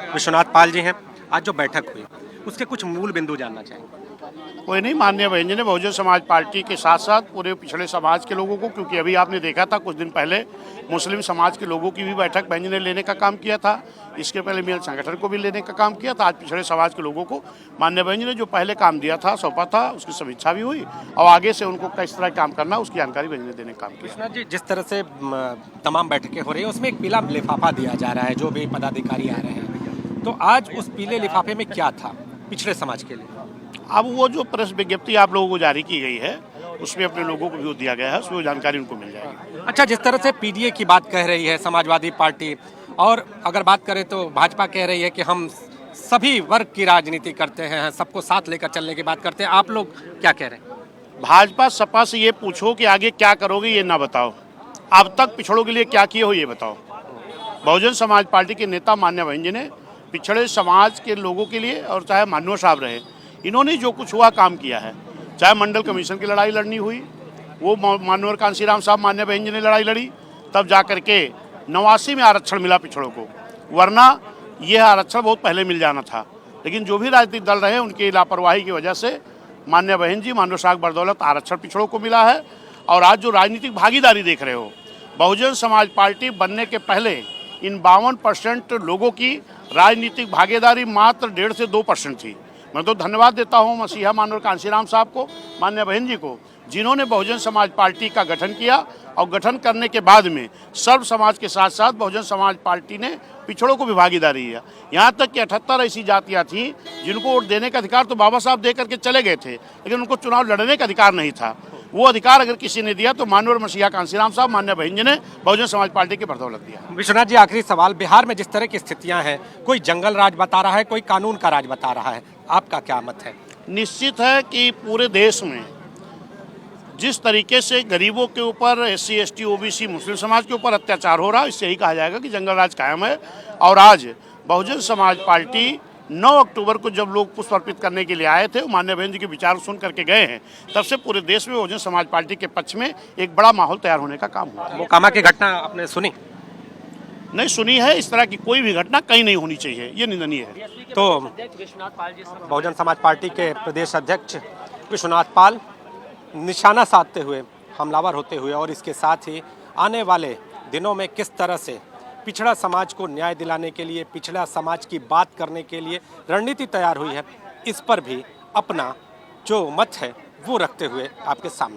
विश्वनाथ पाल जी हैं। आज जो बैठक हुई उसके कुछ मूल बिंदु जानना चाहेंगे। कोई नहीं, माननीय बहन जी ने बहुजन समाज पार्टी के साथ साथ पूरे पिछड़े समाज के लोगों को, क्योंकि अभी आपने देखा था कुछ दिन पहले मुस्लिम समाज के लोगों की भी बैठक बहन जी ने लेने का काम किया था। इसके पहले मिल संगठन को भी लेने का काम किया था। आज पिछड़े समाज के लोगों को माननीय बहन जी ने जो पहले काम दिया था, सौंपा था, उसकी समीक्षा भी हुई और आगे से उनको किस तरह काम करना उसकी जानकारी बहन जी ने देने का काम किया। विश्वनाथ जी, जिस तरह से तमाम बैठकें हो रही है उसमें एक पीला लिफाफा दिया जा रहा है जो भी पदाधिकारी आ रहे हैं, तो आज उस पीले लिफाफे में क्या था पिछड़े समाज के लिए? अब वो जो प्रेस विज्ञप्ति आप लोगों को जारी की गई है उसमें अपने लोगों को भी दिया गया है, उसमें वो जानकारी उनको मिल जाएगी। अच्छा, जिस तरह से पीडीए की बात कह रही है समाजवादी पार्टी, और अगर बात करें तो भाजपा कह रही है कि हम सभी वर्ग की राजनीति करते हैं, सबको साथ लेकर चलने की बात करते हैं, आप लोग क्या कह रहे हैं? भाजपा सपा से ये पूछो कि आगे क्या करोगे ये ना बताओ, अब तक पिछड़ों के लिए क्या किए हो ये बताओ। बहुजन समाज पार्टी के नेता मान्य बहन जी ने पिछड़े समाज के लोगों के लिए, और चाहे मानव साहब रहे, इन्होंने जो कुछ हुआ काम किया है। चाहे मंडल कमीशन की लड़ाई लड़नी हुई, वो मानवर कांशीराम साहब मान्य बहन जी ने लड़ाई लड़ी, तब जा करके 89 में आरक्षण मिला पिछड़ों को, वरना यह आरक्षण बहुत पहले मिल जाना था। लेकिन जो भी राजनीतिक दल रहे उनकी लापरवाही की वजह से मान्य बहन जी मानव साहब बदौलत आरक्षण पिछड़ों को मिला है। और आज जो राजनीतिक भागीदारी देख रहे हो, बहुजन समाज पार्टी बनने के पहले इन 52% लोगों की राजनीतिक भागीदारी मात्र 1.5 से 2% थी। मैं तो धन्यवाद देता हूं मसीहा मानव कांशीराम साहब को, मान्य बहन जी को, जिन्होंने बहुजन समाज पार्टी का गठन किया और गठन करने के बाद में सर्व समाज के साथ साथ बहुजन समाज पार्टी ने पिछड़ों को भी भागीदारी दिया। यहाँ तक कि 78 ऐसी जातियाँ थीं जिनको वोट देने का अधिकार तो बाबा साहब दे करके चले गए थे, लेकिन उनको चुनाव लड़ने का अधिकार नहीं था। वो अधिकार अगर किसी ने दिया तो मानवर मसीहा कांशीराम साहब मान्य बहन जी ने बहुजन समाज पार्टी की बदौलत दिया। विश्वनाथ जी, आखिरी सवाल, बिहार में जिस तरह की स्थितियां हैं, कोई जंगल राज बता रहा है, कोई कानून का राज बता रहा है, आपका क्या मत है? निश्चित है कि पूरे देश में जिस तरीके से गरीबों के ऊपर, SC ST OBC मुस्लिम समाज के ऊपर अत्याचार हो रहा है, इससे यही कहा जाएगा कि जंगल राज कायम है। और आज बहुजन समाज पार्टी 9 अक्टूबर को जब लोग पुष्प अर्पित करने के लिए आए थे, मान्य बहन जी के विचार सुन करके गए हैं, तब से पूरे देश में बहुजन समाज पार्टी के पक्ष में एक बड़ा माहौल तैयार होने का काम हुआ। मोकामा की घटना आपने सुनी? नहीं सुनी है, इस तरह की कोई भी घटना कहीं नहीं होनी चाहिए, ये निंदनीय है। तो बहुजन समाज पार्टी के प्रदेश अध्यक्ष विश्वनाथ पाल निशाना साधते हुए, हमलावर होते हुए, और इसके साथ ही आने वाले दिनों में किस तरह से पिछड़ा समाज को न्याय दिलाने के लिए, पिछड़ा समाज की बात करने के लिए रणनीति तैयार हुई है, इस पर भी अपना जो मत है वो रखते हुए आपके सामने